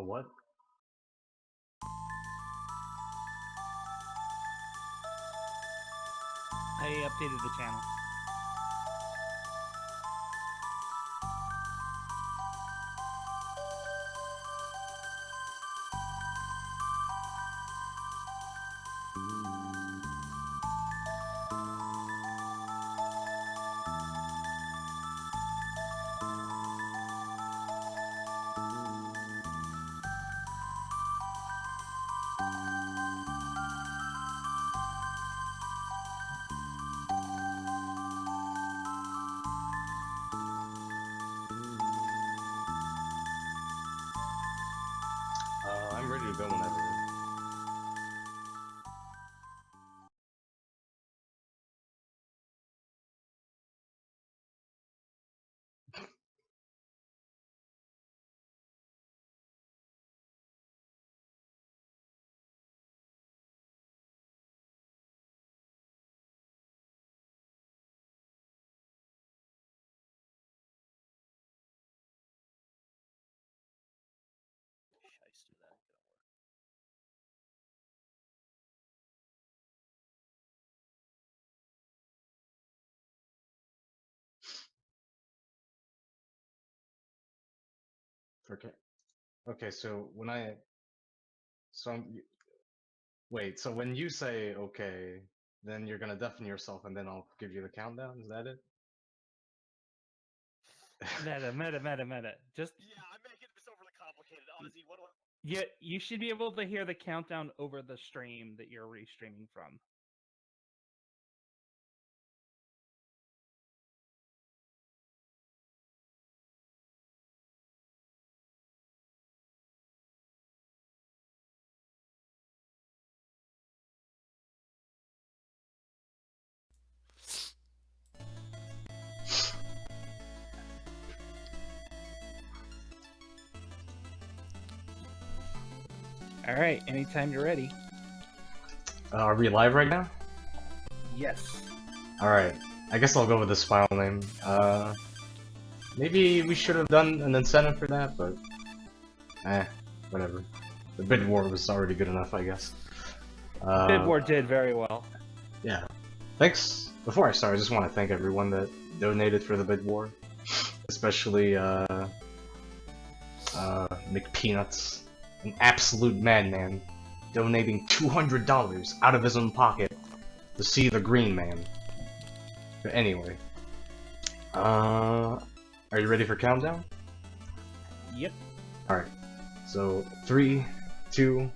What? I updated the channel. I'm ready to go whenever. Okay. Okay, so when I so I'm, wait, so when you say okay, then you're gonna deafen yourself, and then I'll give you the countdown. Is that it? Meta. Just Yeah, I'm making this overly complicated. Ozzy, what do I... yeah, you should be able to hear the countdown over the stream that you're restreaming from. All right, anytime you're ready. Are we live right now? Yes. Alright, I guess I'll go with this file name. Maybe we should have done an incentive for that, but whatever. The bid war was already good enough, I guess. Bid war did very well. Yeah. Thanks. Before I start, I just want to thank everyone that donated for the bid war, especially McPeanuts, an absolute madman, donating $200 out of his own pocket to see the Green Man. But anyway, are you ready for countdown? Yep. Alright, so 3, 2,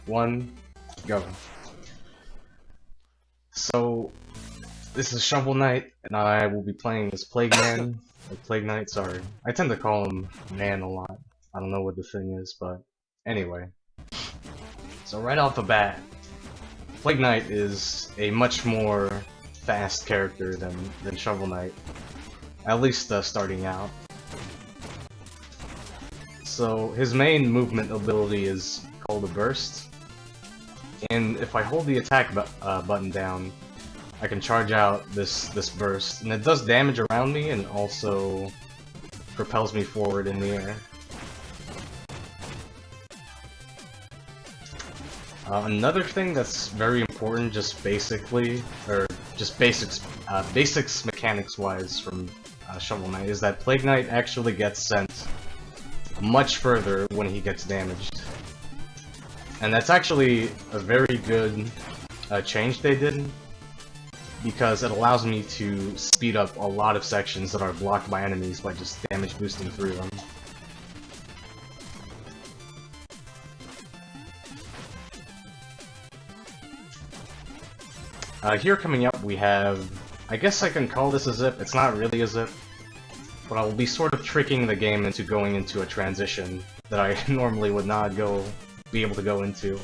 1, go. So, this is Shovel Knight, and I will be playing as Plague Man, or Plague Knight, sorry. I tend to call him Man a lot. I don't know what the thing is, but anyway. So right off the bat, Plague Knight is a much more fast character than Shovel Knight, at least starting out. So his main movement ability is called a burst, and if I hold the attack button down, I can charge out this burst, and it does damage around me and also propels me forward in the air. Another thing that's very important, just basically, or just basics mechanics-wise from Shovel Knight, is that Plague Knight actually gets sent much further when he gets damaged. And that's actually a very good change they did, because it allows me to speed up a lot of sections that are blocked by enemies by just damage boosting through them. Here coming up we have, I guess I can call this a zip, it's not really a zip, but I will be sort of tricking the game into going into a transition that I normally would not be able to go into.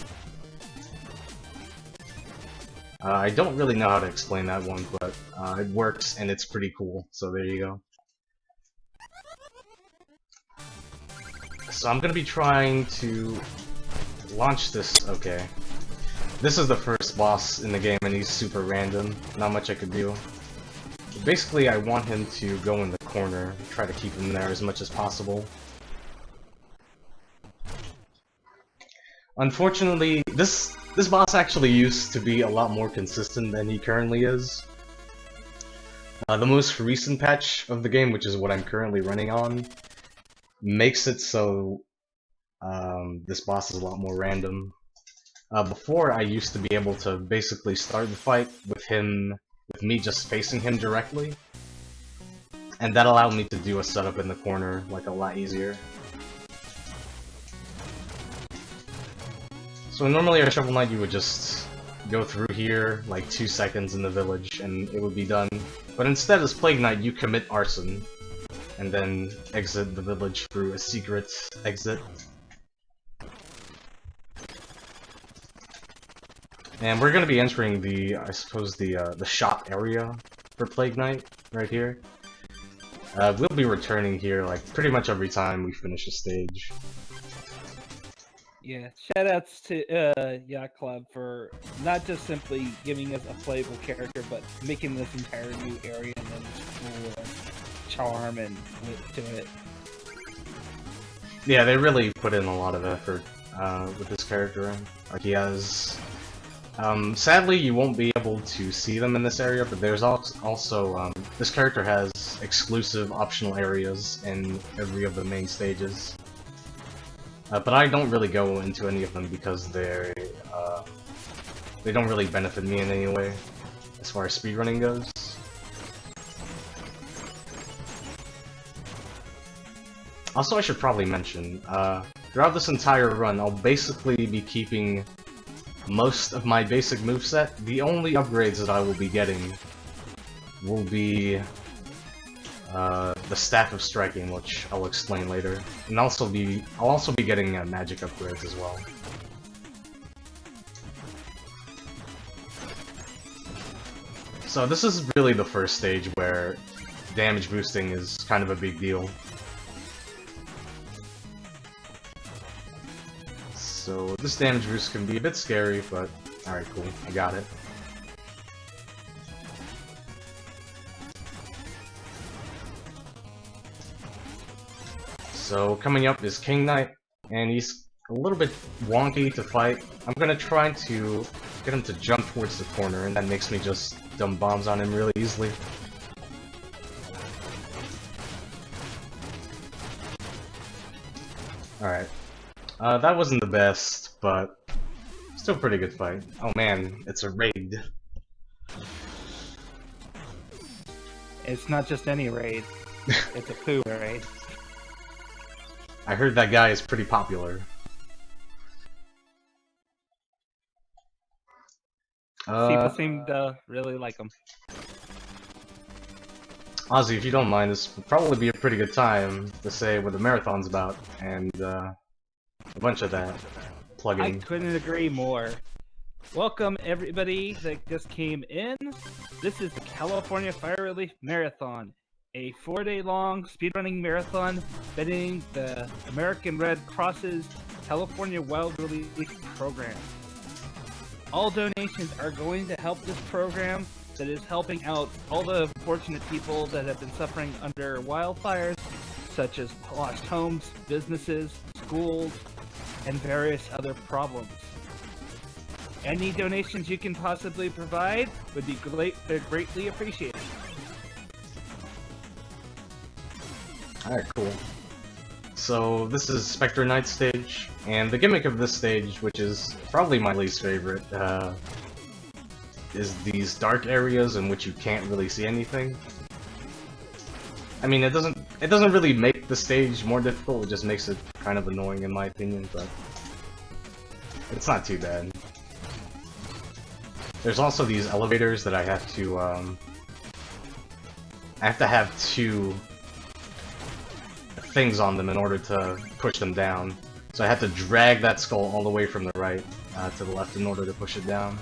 I don't really know how to explain that one, but it works and it's pretty cool, so there you go. So I'm gonna be trying to launch this, okay. This is the first boss in the game and he's super random, not much I could do. But basically I want him to go in the corner, try to keep him there as much as possible. Unfortunately, this boss actually used to be a lot more consistent than he currently is. The most recent patch of the game, which is what I'm currently running on, makes it so this boss is a lot more random. Before, I used to be able to basically start the fight with me just facing him directly, and that allowed me to do a setup in the corner like a lot easier. So normally at Shovel Knight you would just go through here, like 2 seconds in the village, and it would be done. But instead, as Plague Knight, you commit arson, and then exit the village through a secret exit. And we're gonna be entering I suppose the shop area for Plague Knight, right here. We'll be returning here, like, pretty much every time we finish a stage. Yeah, shoutouts to Yacht Club for not just simply giving us a playable character, but making this entire new area and then this cool charm and wit to it. Yeah, they really put in a lot of effort with this character. Like, he has... sadly, you won't be able to see them in this area, but there's also this character has exclusive optional areas in every of the main stages. But I don't really go into any of them because they don't really benefit me in any way, as far as speedrunning goes. Also, I should probably mention, throughout this entire run, I'll basically be keeping most of my basic moveset. The only upgrades that I will be getting will be the Staff of Striking, which I'll explain later, and I'll also be getting magic upgrades as well. So this is really the first stage where damage boosting is kind of a big deal. So this damage boost can be a bit scary, but alright, cool, I got it. So coming up is King Knight, and he's a little bit wonky to fight. I'm gonna try to get him to jump towards the corner, and that makes me just dump bombs on him really easily. Alright. That wasn't the best, but still pretty good fight. Oh man, it's a raid. It's not just any raid, it's a poo raid. I heard that guy is pretty popular. People seem to really like him. Ozzy, if you don't mind, this would probably be a pretty good time to say what the marathon's about, and a bunch of that plug-in. I couldn't agree more. Welcome everybody that just came in. This is the California Fire Relief Marathon, a 4-day-long speedrunning marathon benefiting the American Red Cross's California Wild Relief Program. All donations are going to help this program that is helping out all the fortunate people that have been suffering under wildfires, such as lost homes, businesses, schools, and various other problems. Any donations you can possibly provide would be greatly appreciated. Alright, cool. So this is Spectre Knight stage, and the gimmick of this stage, which is probably my least favorite, is these dark areas in which you can't really see anything. I mean, it doesn't really make the stage more difficult, it just makes it kind of annoying in my opinion, but it's not too bad. There's also these elevators that I have to have 2 things on them in order to push them down. So I have to drag that skull all the way from the right to the left in order to push it down.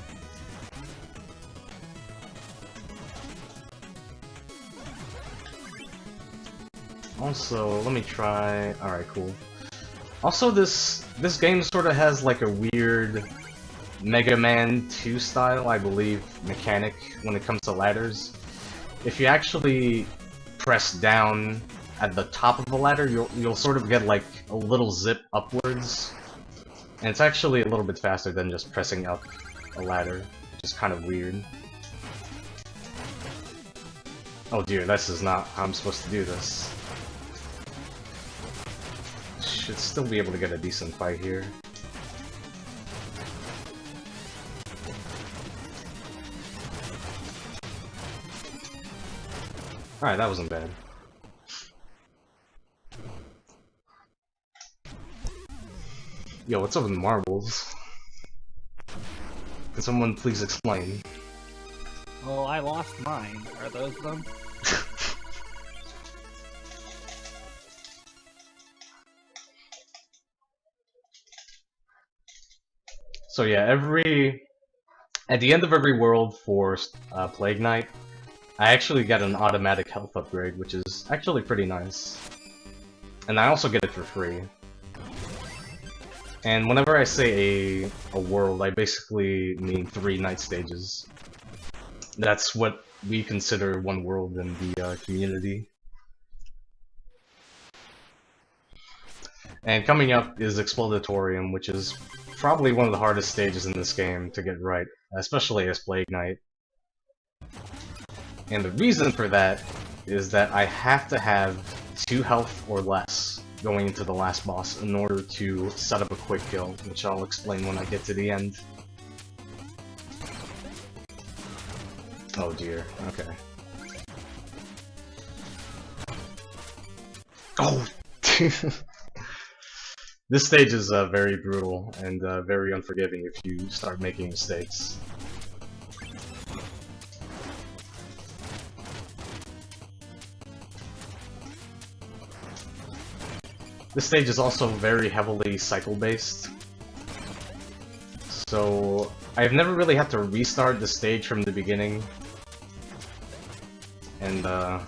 Also, let me try... Alright, cool. Also, this game sort of has like a weird Mega Man 2 style, I believe, mechanic when it comes to ladders. If you actually press down at the top of the ladder, you'll sort of get like a little zip upwards And it's actually a little bit faster than just pressing up a ladder, which is kind of weird. Oh dear, this is not how I'm supposed to do this. Should still be able to get a decent fight here. Alright, that wasn't bad. Yo, what's up with marbles? Can someone please explain? Oh, I lost mine. Are those them? So yeah, at the end of every world for Plague Knight, I actually get an automatic health upgrade, which is actually pretty nice. And I also get it for free. And whenever I say a world, I basically mean 3 night stages. That's what we consider one world in the community. And coming up is Explodatorium, which is probably one of the hardest stages in this game to get right, especially as Plague Knight. And the reason for that is that I have to have 2 health or less going into the last boss in order to set up a quick kill, which I'll explain when I get to the end. Oh dear, okay. Oh! This stage is very brutal and very unforgiving if you start making mistakes. This stage is also very heavily cycle-based, so I've never really had to restart the stage from the beginning, and I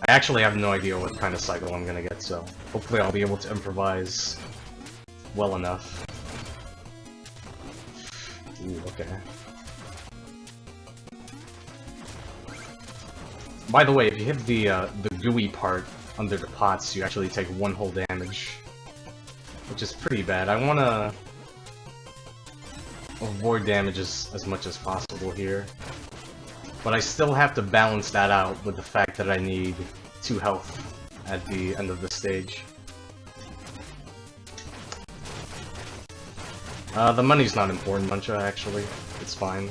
actually have no idea what kind of cycle I'm gonna get, so hopefully I'll be able to improvise well enough. Ooh, okay. By the way, if you hit the gooey part under the pots, you actually take 1 whole damage, which is pretty bad. I wanna avoid damage as much as possible here, but I still have to balance that out with the fact that I need 2 health at the end of the stage. The money's not important, Muncha, actually. It's fine.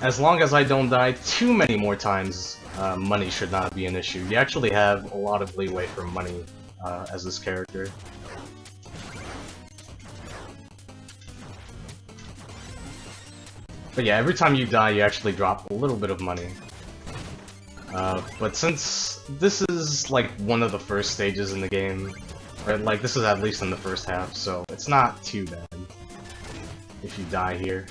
As long as I don't die too many more times, money should not be an issue. You actually have a lot of leeway for money as this character. But yeah, every time you die, you actually drop a little bit of money. But since this is like one of the first stages in the game, or like this is at least in the first half, so it's not too bad if you die here.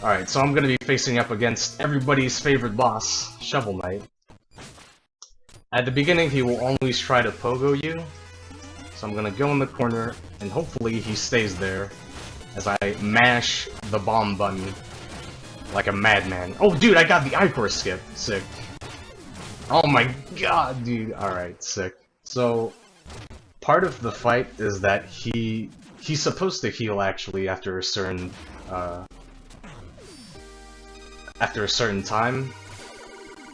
Alright, so I'm gonna be facing up against everybody's favorite boss, Shovel Knight. At the beginning, he will always try to pogo you, so I'm gonna go in the corner, and hopefully he stays there as I mash the bomb button like a madman. Oh dude, I got the Icor skip! Sick. Oh my god, dude. Alright, sick. So, part of the fight is that he's supposed to heal actually after a certain time,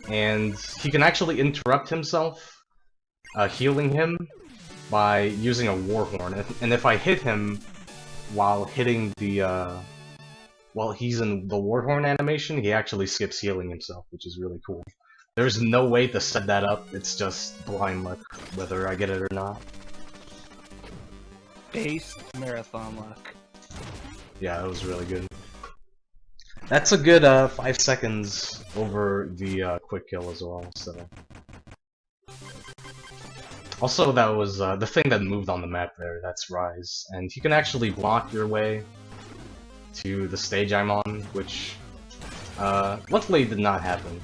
and he can actually interrupt himself healing him by using a war horn, and if I hit him while hitting the while he's in the war horn animation, he actually skips healing himself, which is really cool. There's no way to set that up, it's just blind luck whether I get it or not. Base marathon luck. Yeah, that was really good. That's a good 5 seconds over the quick kill as well, so... Also, that was the thing that moved on the map there, that's Rise. And you can actually block your way to the stage I'm on, which luckily did not happen.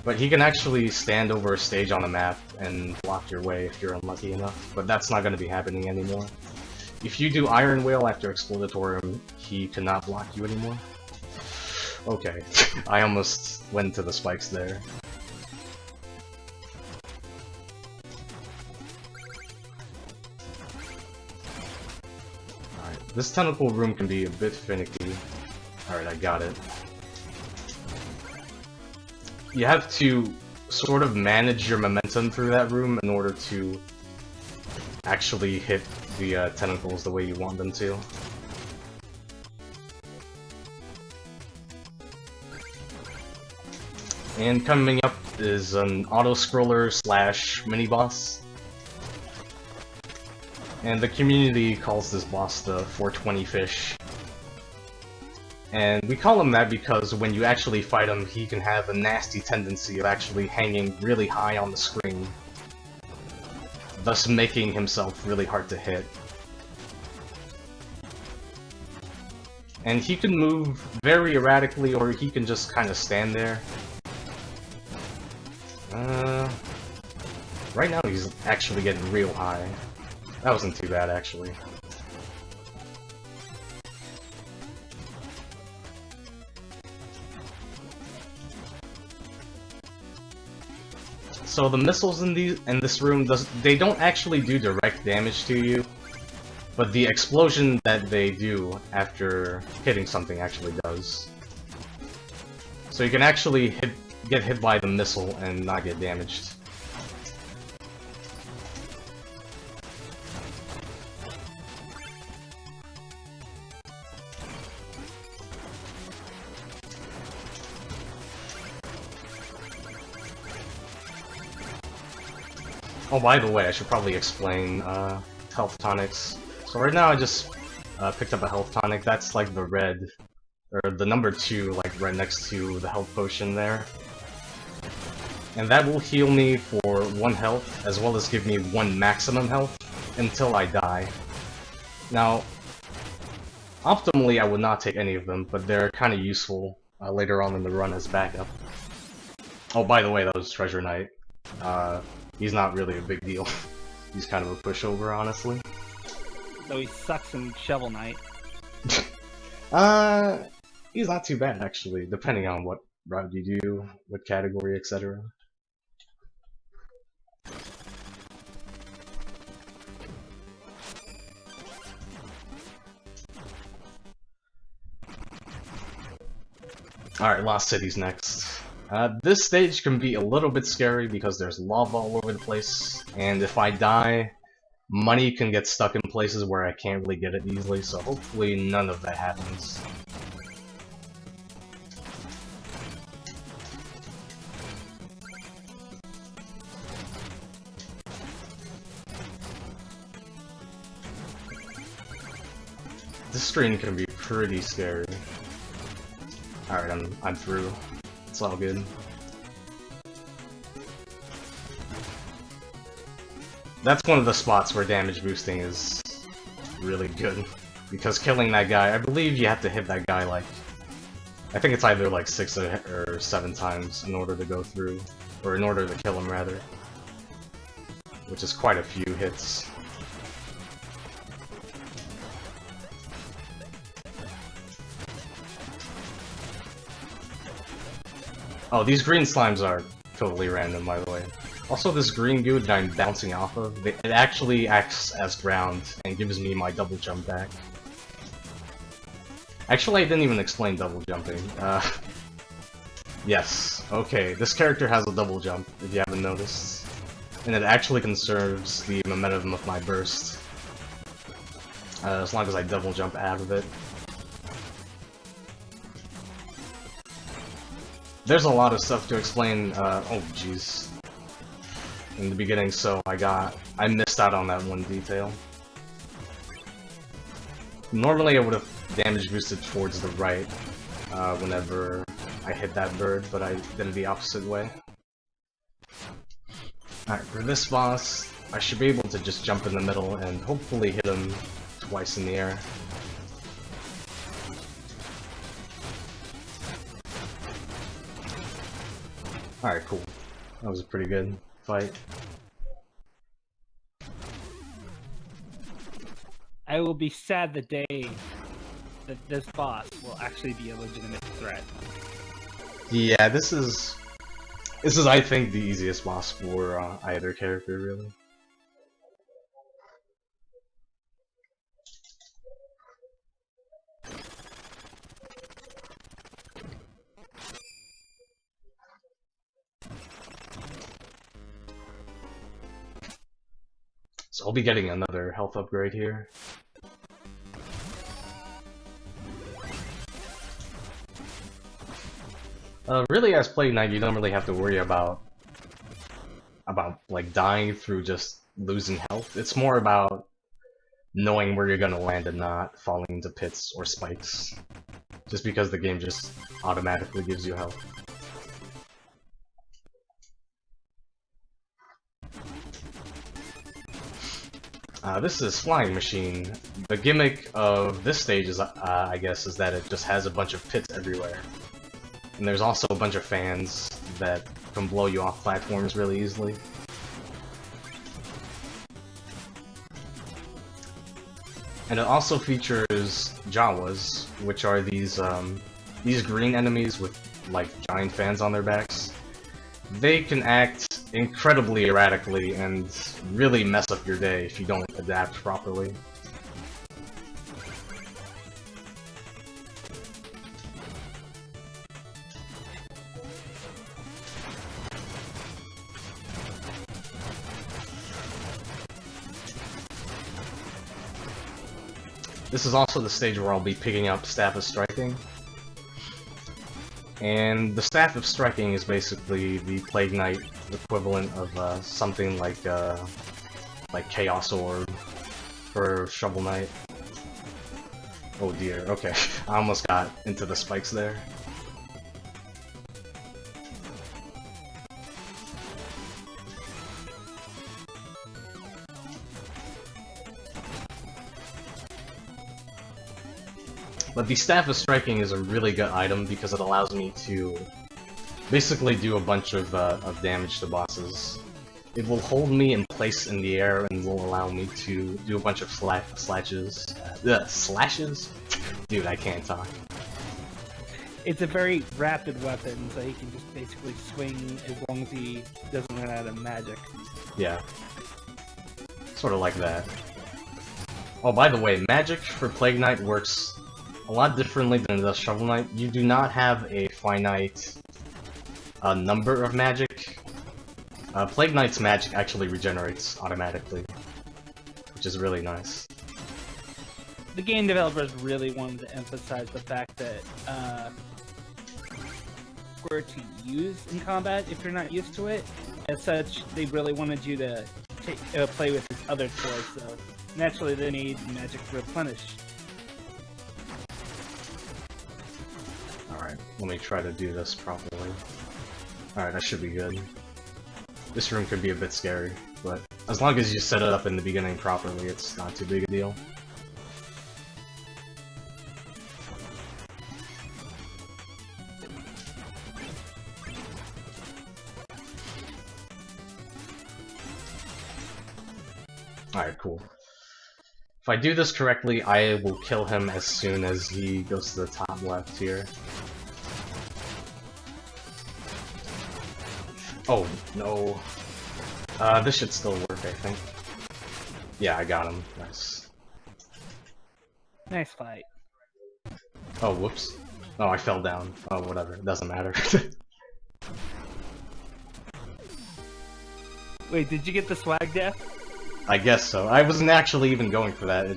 But he can actually stand over a stage on a map and block your way if you're unlucky enough, but that's not going to be happening anymore. if you do Iron Whale after Explodatorium, he cannot block you anymore. Okay, I almost went to the spikes there. Alright, this tentacle room can be a bit finicky. Alright, I got it. You have to sort of manage your momentum through that room in order to actually hit the tentacles the way you want them to. And coming up is an auto-scroller slash mini-boss. And the community calls this boss the 420 fish. And we call him that because when you actually fight him, he can have a nasty tendency of actually hanging really high on the screen, thus making himself really hard to hit. And he can move very erratically, or he can just kind of stand there. Right now he's actually getting real high. That wasn't too bad, actually. So the missiles in this room, they don't actually do direct damage to you, but the explosion that they do after hitting something actually does. So you can actually get hit by the missile and not get damaged. Oh, by the way, I should probably explain health tonics. So right now I just picked up a health tonic. That's like the red, or the number 2, like right next to the health potion there. And that will heal me for 1 health, as well as give me 1 maximum health until I die. Now, optimally I would not take any of them, but they're kind of useful later on in the run as backup. Oh, by the way, that was Treasure Knight. He's not really a big deal. He's kind of a pushover, honestly. Though he sucks in Shovel Knight. He's not too bad, actually, depending on what route you do, what category, etc. Alright, Lost City's next. This stage can be a little bit scary because there's lava all over the place, and if I die, money can get stuck in places where I can't really get it easily, so hopefully none of that happens. This screen can be pretty scary. Alright, I'm through. It's all good. That's one of the spots where damage boosting is really good. Because killing that guy, I believe you have to hit that guy like... I think it's either like 6 or 7 times in order to go through. Or in order to kill him, rather. Which is quite a few hits. Oh, these green slimes are totally random, by the way. Also, this green goo that I'm bouncing off of, it actually acts as ground and gives me my double jump back. Actually, I didn't even explain double jumping. Yes, okay, this character has a double jump, if you haven't noticed. And it actually conserves the momentum of my burst. As long as I double jump out of it. There's a lot of stuff to explain, oh jeez, in the beginning, so I missed out on that one detail. Normally I would have damage boosted towards the right whenever I hit that bird, but I did it the opposite way. Alright, for this boss, I should be able to just jump in the middle and hopefully hit him twice in the air. Alright, cool. That was a pretty good fight. I will be sad the day that this boss will actually be a legitimate threat. Yeah, this is I think the easiest boss for either character really. So I'll be getting another health upgrade here. Really, as Plague Knight, you don't really have to worry about like dying through just losing health. It's more about knowing where you're gonna land and not falling into pits or spikes. Just because the game just automatically gives you health. This is Flying Machine. The gimmick of this stage is, I guess, is that it just has a bunch of pits everywhere. And there's also a bunch of fans that can blow you off platforms really easily. And it also features Jawas, which are these green enemies with like giant fans on their backs. They can act incredibly erratically and really mess up your day if you don't adapt properly. This is also the stage where I'll be picking up Staff of Striking. And the Staff of Striking is basically the Plague Knight equivalent of something like Chaos Orb for Shovel Knight. Oh dear, okay. I almost got into the spikes there. But the Staff of Striking is a really good item because it allows me to basically do a bunch of damage to bosses. It will hold me in place in the air and will allow me to do a bunch of slashes. Slashes? Dude, I can't talk. It's a very rapid weapon, so he can just basically swing as long as he doesn't run out of magic. Yeah. Sort of like that. Oh, by the way, magic for Plague Knight works a lot differently than the Shovel Knight. You do not have a finite number of magic. Plague Knight's magic actually regenerates automatically, which is really nice. The game developers really wanted to emphasize the fact that where to use in combat if you're not used to it. As such, they really wanted you to play with this other toy, so naturally they need magic to replenish. Alright, let me try to do this properly. Alright, that should be good. This room could be a bit scary, but as long as you set it up in the beginning properly, it's not too big a deal. Alright, cool. If I do this correctly, I will kill him as soon as he goes to the top left here. Oh, no. This should still work, I think. Yeah, I got him. Nice. Nice fight. Oh, whoops. Oh, I fell down. Oh, whatever. It doesn't matter. Wait, did you get the swag death? I guess so. I wasn't actually even going for that.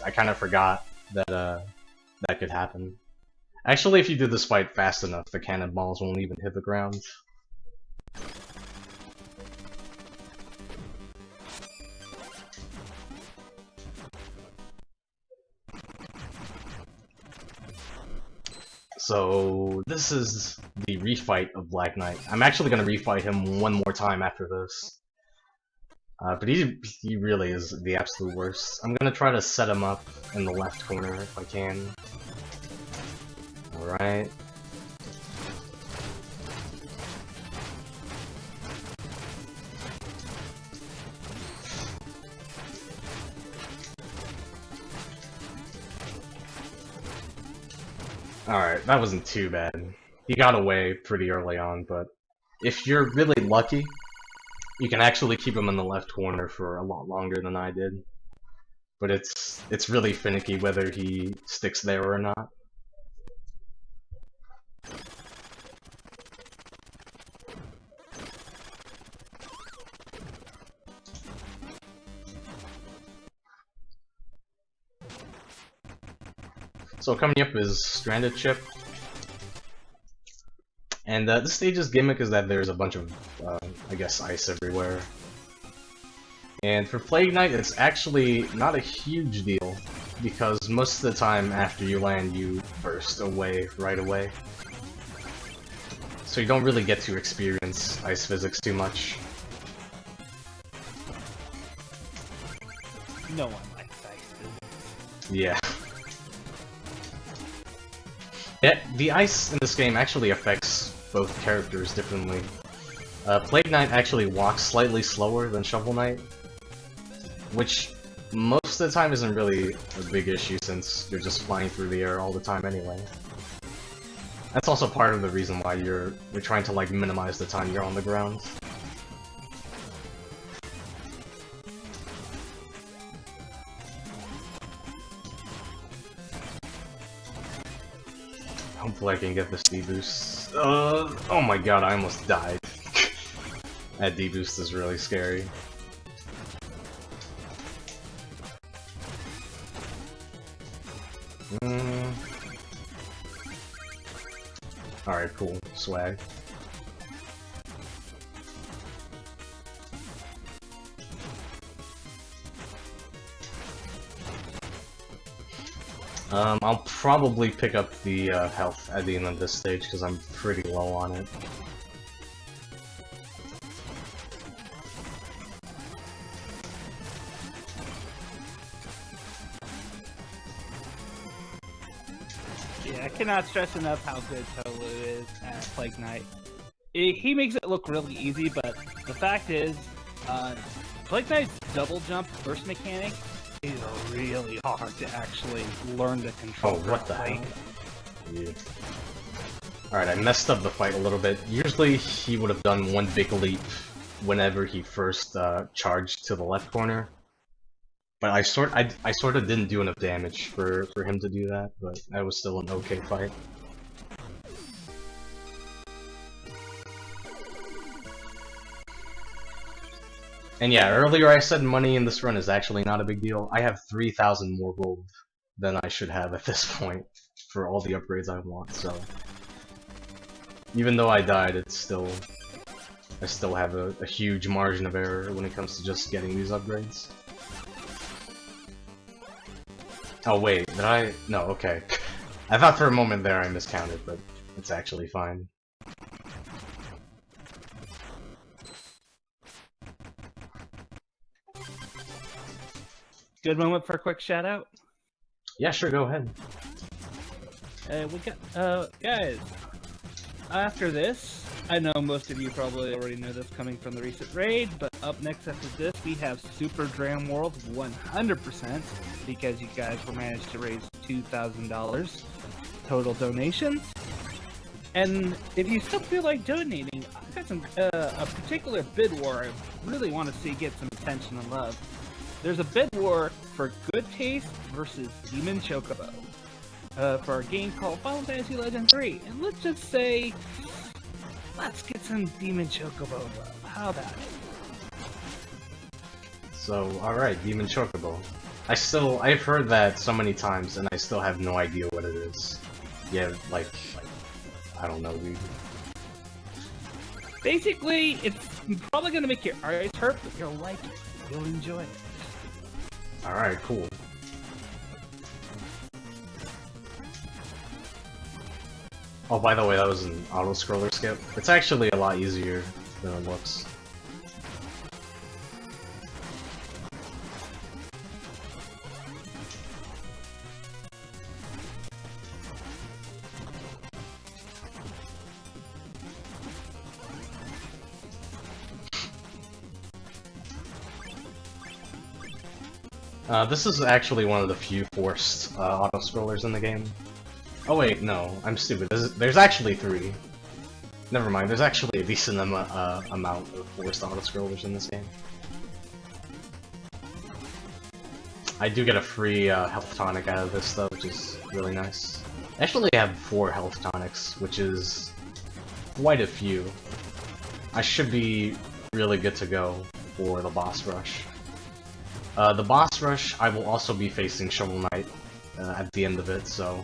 I kind of forgot that, that could happen. Actually, if you do this fight fast enough, the cannonballs won't even hit the ground. So, this is the refight of Black Knight. I'm actually gonna refight him one more time after this. But he really is the absolute worst. I'm gonna try to set him up in the left corner if I can. Alright. Alright, that wasn't too bad. He got away pretty early on, but if you're really lucky, you can actually keep him in the left corner for a lot longer than I did. But it's really finicky whether he sticks there or not. So coming up is Stranded Chip. And this stage's gimmick is that there's a bunch of, I guess, ice everywhere. And for Plague Knight, it's actually not a huge deal, because most of the time after you land, you burst away right away. So you don't really get to experience ice physics too much. No one likes ice physics. Yeah. Yeah, the ice in this game actually affects both characters differently. Plague Knight actually walks slightly slower than Shovel Knight, which most of the time isn't really a big issue since you're just flying through the air all the time anyway. That's also part of the reason why you're trying to like minimize the time you're on the ground. Hopefully I can get this D-boost. Oh my god, I almost died. That D-boost is really scary. Alright, cool. Swag. I'll probably pick up the health at the end of this stage because I'm pretty low on it. Yeah, I cannot stress enough how good Tohloo is at Plague Knight. He makes it look really easy, but the fact is, Plague Knight's double jump burst mechanic is really hard to actually learn to control. Oh, what the hell? Yeah. Alright, I messed up the fight a little bit. Usually he would have done one big leap whenever he first charged to the left corner. But I sort of didn't do enough damage for him to do that, but that was still an okay fight. And yeah, earlier I said money in this run is actually not a big deal. I have 3,000 more gold than I should have at this point for all the upgrades I want, so... Even though I died, I still have a huge margin of error when it comes to just getting these upgrades. Oh wait, did I? No, okay. I thought for a moment there I miscounted, but it's actually fine. Good moment for a quick shout out. Yeah, sure, go ahead. We got, guys, after this, I know most of you probably already know this coming from the recent raid, but up next after this, we have Super Dram World 100%, because you guys were managed to raise $2,000 total donations. And if you still feel like donating, I've got some, a particular bid war I really want to see get some attention and love. There's a bid war for Good Taste versus Demon Chocobo for a game called Final Fantasy Legend 3. And let's just say, let's get some Demon Chocobo love. How about it? So, alright, Demon Chocobo. I've heard that so many times, and I still have no idea what it is. Yeah, like I don't know, dude. Basically, it's probably gonna make your eyes hurt, but you'll like it. You'll enjoy it. Alright, cool. Oh, by the way, that was an auto-scroller skip. It's actually a lot easier than it looks. This is actually one of the few forced auto-scrollers in the game. Oh wait, no, I'm stupid. There's actually 3. Never mind, there's actually a decent amount of forced auto-scrollers in this game. I do get a free health tonic out of this though, which is really nice. Actually, I have 4 health tonics, which is quite a few. I should be really good to go for the boss rush. The boss rush, I will also be facing Shovel Knight at the end of it, so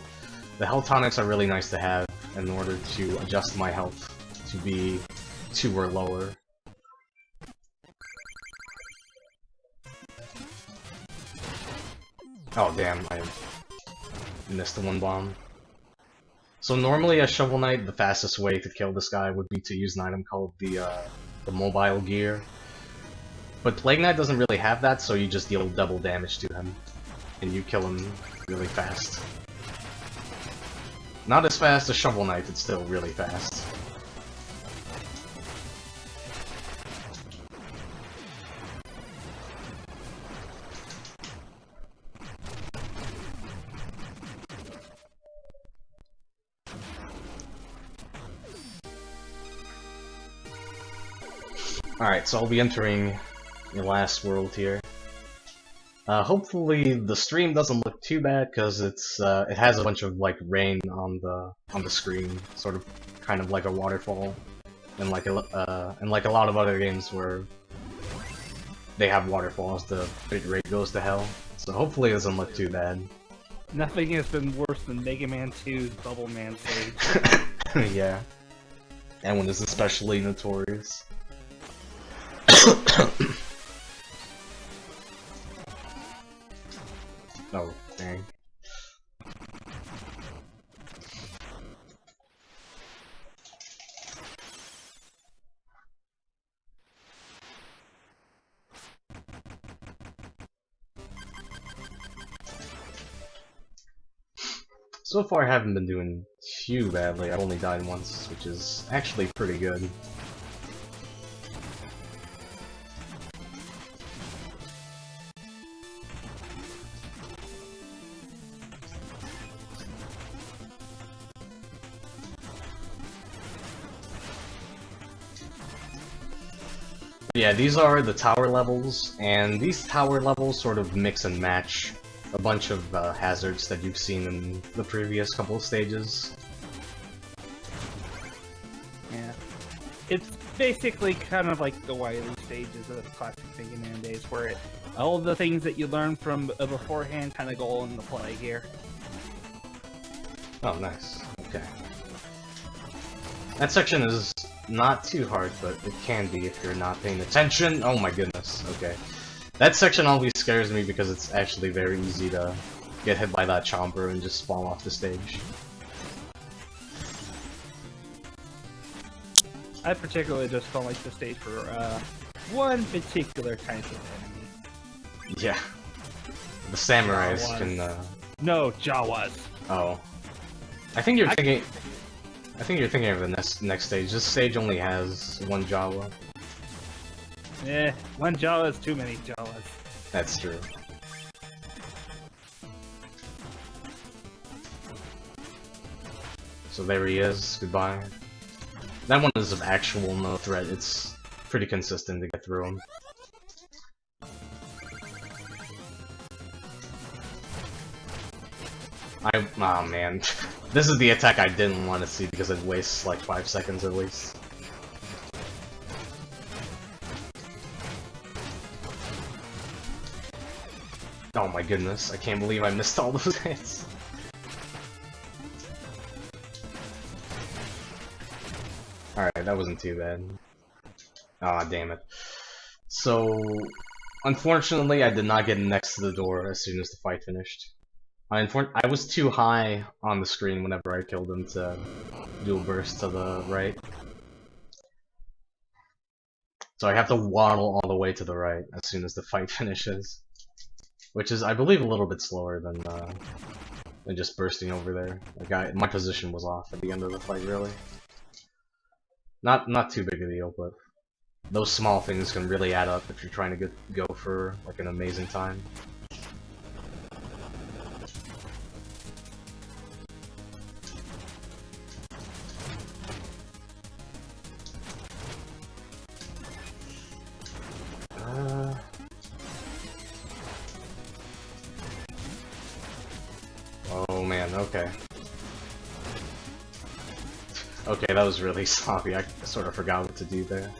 the health tonics are really nice to have in order to adjust my health to be 2 or lower. Oh damn, I missed the 1 bomb. So normally as Shovel Knight, the fastest way to kill this guy would be to use an item called the mobile gear. But Plague Knight doesn't really have that, so you just deal double damage to him. And you kill him really fast. Not as fast as Shovel Knight, it's still really fast. Alright, so I'll be entering the last world here. Hopefully the stream doesn't look too bad because it has a bunch of like rain on the screen, sort of kind of like a waterfall, and like a lot of other games where they have waterfalls, the bitrate goes to hell. So hopefully it doesn't look too bad. Nothing has been worse than Mega Man 2's Bubble Man stage. Yeah, that one is especially notorious. Oh, dang. So far I haven't been doing too badly. I've only died once, which is actually pretty good. Yeah, these are the tower levels, and these tower levels sort of mix and match a bunch of hazards that you've seen in the previous couple of stages. Yeah. It's basically kind of like the Wily stages of the classic Mega Man days, where all of the things that you learn from beforehand kind of go into play here. Oh, nice. Okay. That section is not too hard, but it can be if you're not paying attention. Oh my goodness, okay. That section always scares me because it's actually very easy to get hit by that chomper and just fall off the stage. I particularly just don't like the stage for one particular type of enemy. Yeah. The samurais Jawas. can, No, Jawas. Oh. I think you're thinking of the next stage. This stage only has 1 Jawa. Eh, 1 Jawa is too many Jawas. That's true. So there he is. Goodbye. That one is of actual no threat. It's pretty consistent to get through him. Oh man. This is the attack I didn't want to see because it wastes like 5 seconds at least. Oh my goodness, I can't believe I missed all those hits. Alright, that wasn't too bad. Aw, damn it. So, unfortunately, I did not get next to the door as soon as the fight finished. I was too high on the screen whenever I killed him to do a burst to the right. So I have to waddle all the way to the right as soon as the fight finishes. Which is, I believe, a little bit slower than just bursting over there. Like my position was off at the end of the fight, really. Not too big a deal, but those small things can really add up if you're trying to go for like an amazing time. Oh man, okay. Okay, that was really sloppy. I sort of forgot what to do there.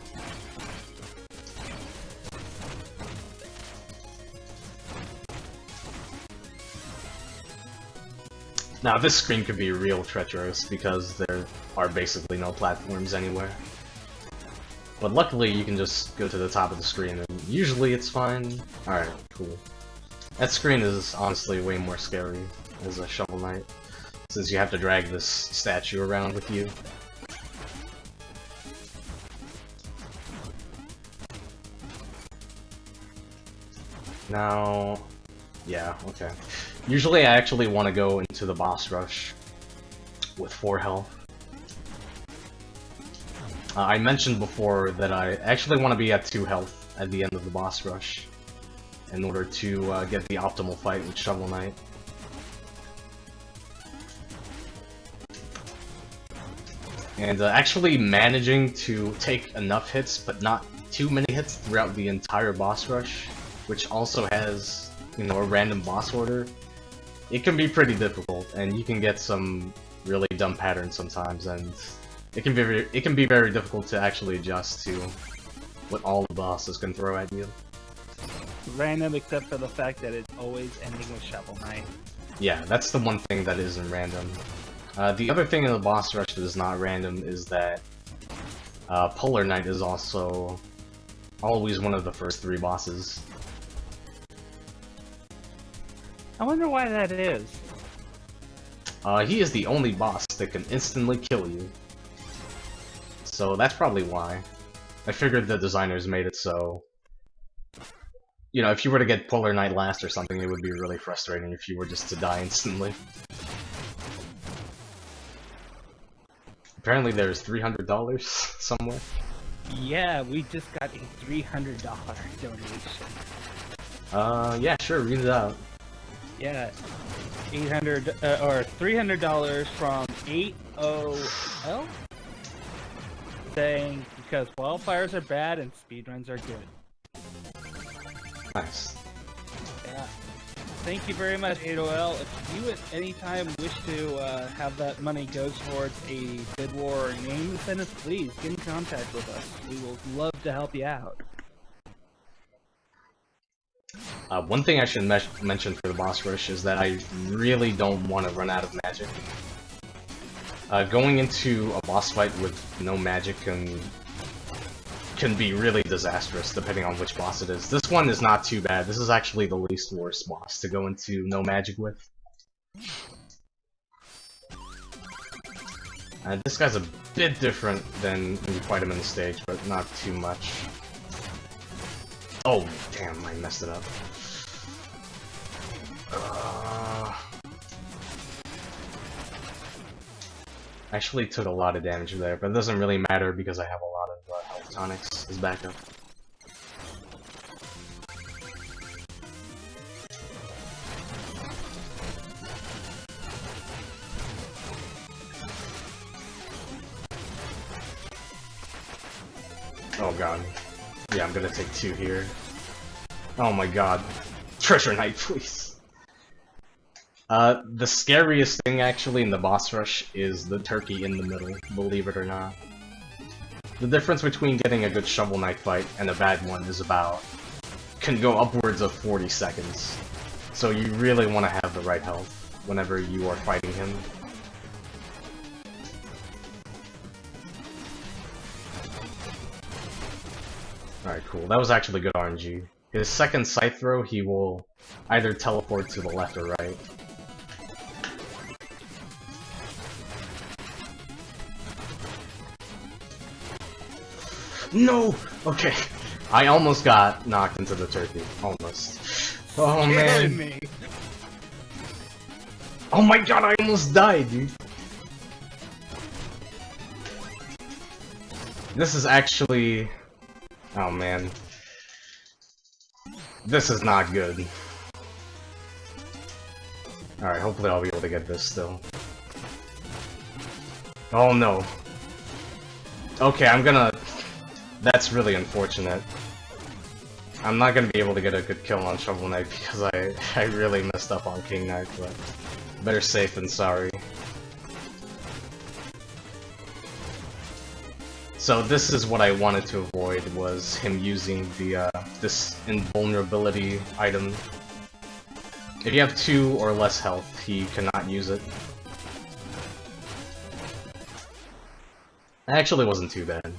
Now this screen could be real treacherous because there are basically no platforms anywhere. But luckily you can just go to the top of the screen and usually it's fine. Alright, cool. That screen is honestly way more scary as a Shovel Knight, since you have to drag this statue around with you. Now... yeah, okay. Usually I actually want to go into the boss rush with 4 health. I mentioned before that I actually want to be at 2 health at the end of the boss rush in order to get the optimal fight with Shovel Knight. And actually managing to take enough hits, but not too many hits throughout the entire boss rush, which also has, you know, a random boss order, it can be pretty difficult, and you can get some really dumb patterns sometimes, and it can be very difficult to actually adjust to what all the bosses can throw at you. Random, except for the fact that it's always ending with Shovel Knight. Yeah, that's the one thing that isn't random. The other thing in the boss rush that is not random is that Polar Knight is also always one of the first 3 bosses. I wonder why that is. He is the only boss that can instantly kill you. So that's probably why. I figured the designers made it so... you know, if you were to get Polar Knight last or something, it would be really frustrating if you were just to die instantly. Apparently there's $300 somewhere. Yeah, we just got a $300 donation. Yeah, sure, read it out. Yeah, $800 or $300 from 8OL, saying because wildfires are bad and speedruns are good. Nice. Yeah. Thank you very much, 8OL. If you at any time wish to have that money go towards a bid war or name incentive, please get in contact with us. We will love to help you out. One thing I should mention for the boss rush is that I really don't want to run out of magic. Going into a boss fight with no magic can be really disastrous depending on which boss it is. This one is not too bad. This is actually the least worst boss to go into no magic with. This guy's a bit different than when you fight him in the stage, but not too much. Oh, damn, I messed it up. Actually took a lot of damage there, but it doesn't really matter because I have a lot of health tonics as backup. Oh god. Yeah, I'm gonna take 2 here. Oh my god. Treasure Knight, please! The scariest thing actually in the boss rush is the turkey in the middle, believe it or not. The difference between getting a good Shovel Knight fight and a bad one is can go upwards of 40 seconds. So you really want to have the right health whenever you are fighting him. Alright, cool. That was actually good RNG. His second scythe throw, he will either teleport to the left or right. No! Okay. I almost got knocked into the turkey. Almost. Oh man. Me. Oh my god, I almost died, dude. This is actually... oh man. This is not good. Alright, hopefully I'll be able to get this still. Oh no. Okay, I'm gonna... that's really unfortunate. I'm not gonna be able to get a good kill on Shovel Knight because I really messed up on King Knight, but... Better safe than sorry. So this is what I wanted to avoid, was him using the this invulnerability item. If you have 2 or less health, he cannot use it. It actually wasn't too bad.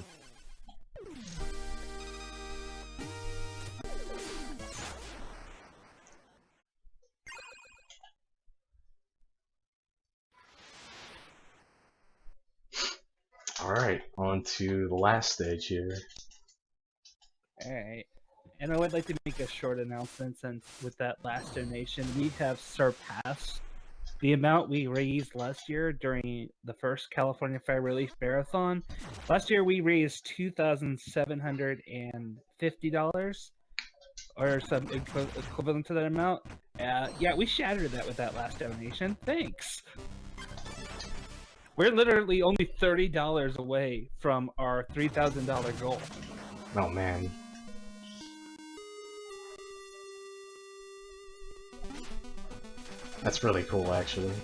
Alright, on to the last stage here. Alright. And I would like to make a short announcement, since with that last donation, we have surpassed the amount we raised last year during the first California Fire Relief Marathon. Last year we raised $2,750, or some equivalent to that amount. Yeah, we shattered that with that last donation. Thanks! We're literally only $30 away from our $3,000 goal. Oh man. That's really cool, actually.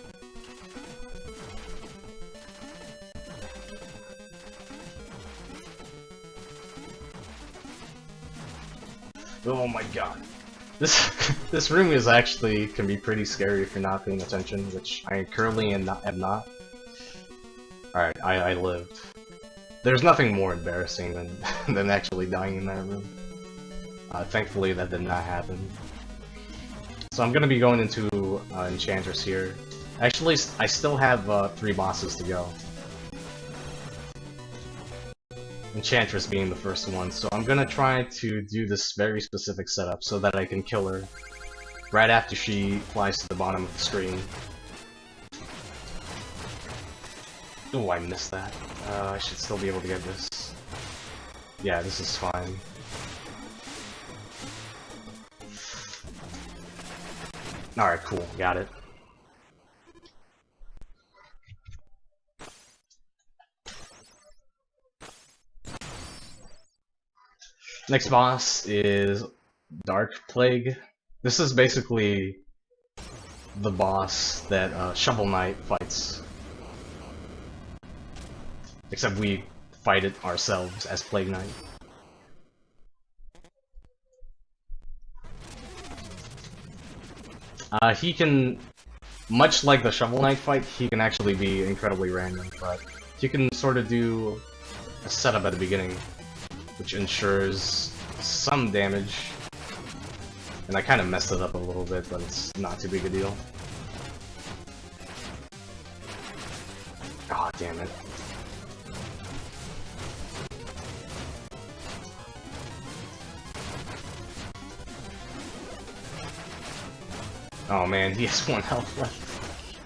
Oh my god. This room is actually can be pretty scary if you're not paying attention, which I currently am not. Alright, I lived. There's nothing more embarrassing than than actually dying in that room. Thankfully that did not happen. So I'm gonna be going into Enchantress here. Actually, I still have 3 bosses to go. Enchantress being the first one, so I'm gonna try to do this very specific setup so that I can kill her right after she flies to the bottom of the screen. Oh, I missed that. I should still be able to get this. Yeah, this is fine. Alright, cool, got it. Next boss is Dark Plague. This is basically the boss that Shovel Knight fights. Except we fight it ourselves as Plague Knight. He can, much like the Shovel Knight fight, he can actually be incredibly random, but you can sort of do a setup at the beginning, which ensures some damage. And I kind of messed it up a little bit, but it's not too big a deal. Aw, damn it. Oh man, he has 1 health left.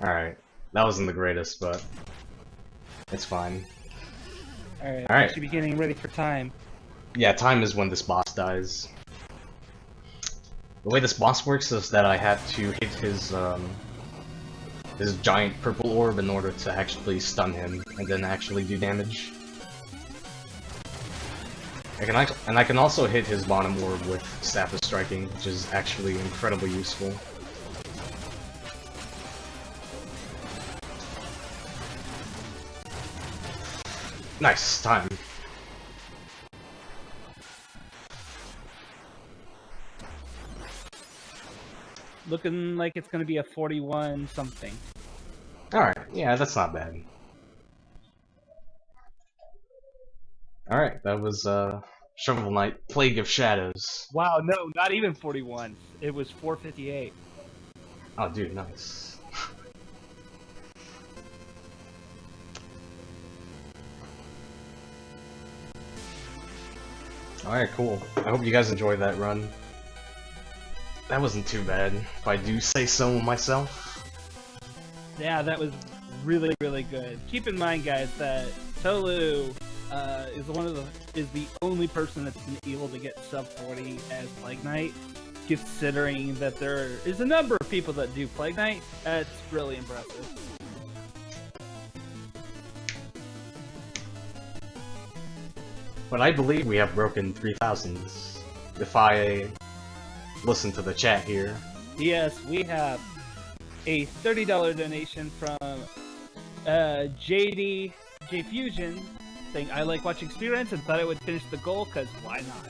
Alright, that wasn't the greatest, but it's fine. Alright, Alright. I should be getting ready for time. Yeah, time is when this boss dies. The way this boss works is that I have to hit his giant purple orb in order to actually stun him, and then actually do damage. I can also hit his bottom orb with Staff of Striking, which is actually incredibly useful. Nice, time. Looking like it's gonna be a 41 something. Alright, yeah, that's not bad. Alright, that was Shovel Knight, Plague of Shadows. Wow, no, not even 41. It was 458. Oh dude, nice. Alright, cool. I hope you guys enjoyed that run. That wasn't too bad, if I do say so myself. Yeah, that was really, really good. Keep in mind, guys, that Tohloo is the only person that's been able to get sub 40 as Plague Knight. Considering that there is a number of people that do Plague Knight, that's really impressive. But I believe we have broken 3,000s. If I listen to the chat here. Yes, we have. a $30 donation from JD J Fusion saying, I like watching speedruns and thought I would finish the goal because why not?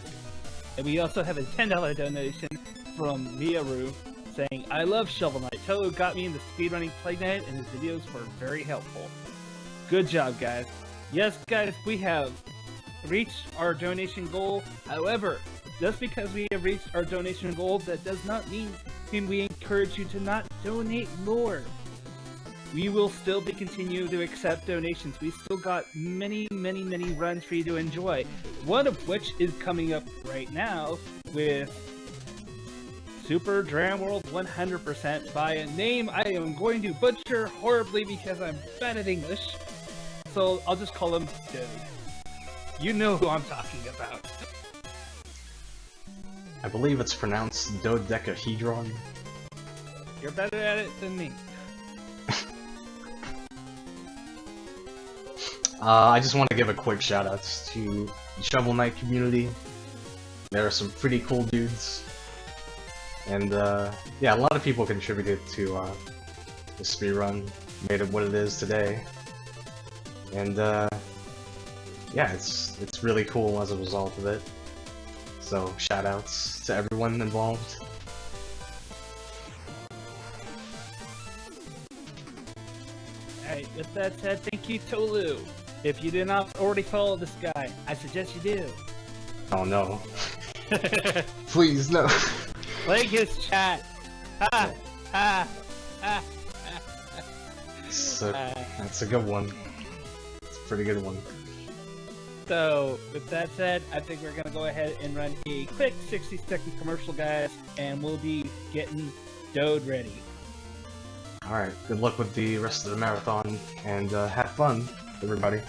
And we also have a $10 donation from Miaru saying, I love Shovel Knight. Tohloo got me into speedrunning Plague Knight and his videos were very helpful. Good job, guys. Yes, guys, we have reached our donation goal. However, just because we have reached our donation goal, that does not mean we encourage you to not donate more. We will still be continuing to accept donations. We still got many runs for you to enjoy. One of which is coming up right now with Super Dram World 100% by a name I am going to butcher horribly because I'm bad at English. So I'll just call him Dode. You know who I'm talking about. I believe it's pronounced dodecahedron. You're better at it than me. I just want to give a quick shout out to the Shovel Knight community. There are some pretty cool dudes. And yeah, a lot of people contributed to the speedrun, made it what it is today. And yeah, it's really cool as a result of it. So shout outs to everyone involved. Alright, with that said, thank you, Tohloo. If you did not already follow this guy, I suggest you do. Oh no. Please, no. Like his chat. Ha! Ha! Ha! So, that's a good one. It's a pretty good one. So, with that said, I think we're gonna go ahead and run a quick 60-second commercial, guys, and we'll be getting Dode ready. Alright, good luck with the rest of the marathon, and have fun, everybody.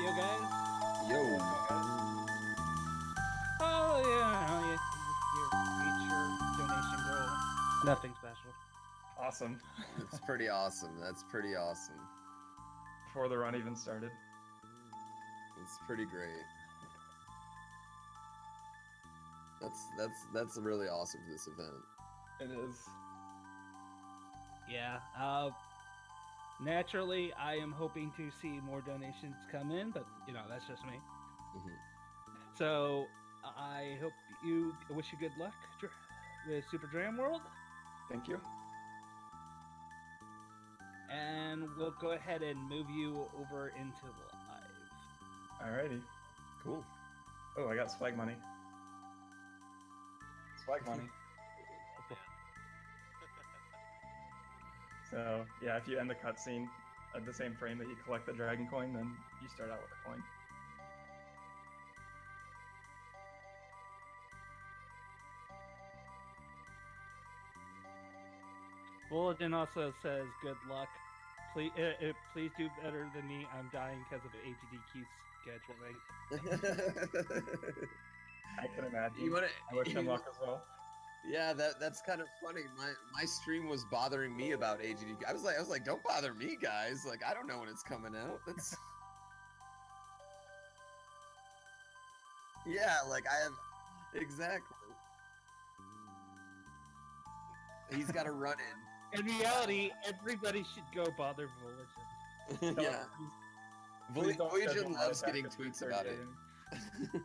Yo, guys. Yo. Oh, yeah, reach your donation goal. Nothing special. Awesome. It's pretty awesome. That's pretty awesome. Before the run even started. It's pretty great. That's really awesome for this event. It is. Yeah, naturally, I am hoping to see more donations come in, but, you know, that's just me. Mhm. So, I hope you, I wish you good luck with Super Dram World, Thank you. and we'll go ahead and move you over into live. Alrighty. Cool. Oh, I got swag money. Swag money. So, yeah, if you end the cutscene at the same frame that you collect the dragon coin, then you start out with a coin. Bulletin also says, good luck. Please, please do better than me. I'm dying because of AGDQ scheduling. I can imagine. You wanna? I wish him luck as well. Yeah, that's kind of funny. My stream was bothering me about AGD. I was like, don't bother me, guys. Like, I don't know when it's coming out. That's. Yeah, like I have. Exactly. He's got to run In reality, everybody should go bother Bulletin. in. Yeah. Please don't schedule Voyager my loves attack getting at tweets 3:30 about it. a.m.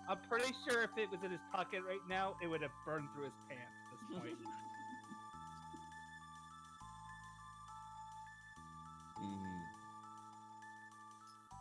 I'm pretty sure if it was in his pocket right now, it would have burned through his pants at this point.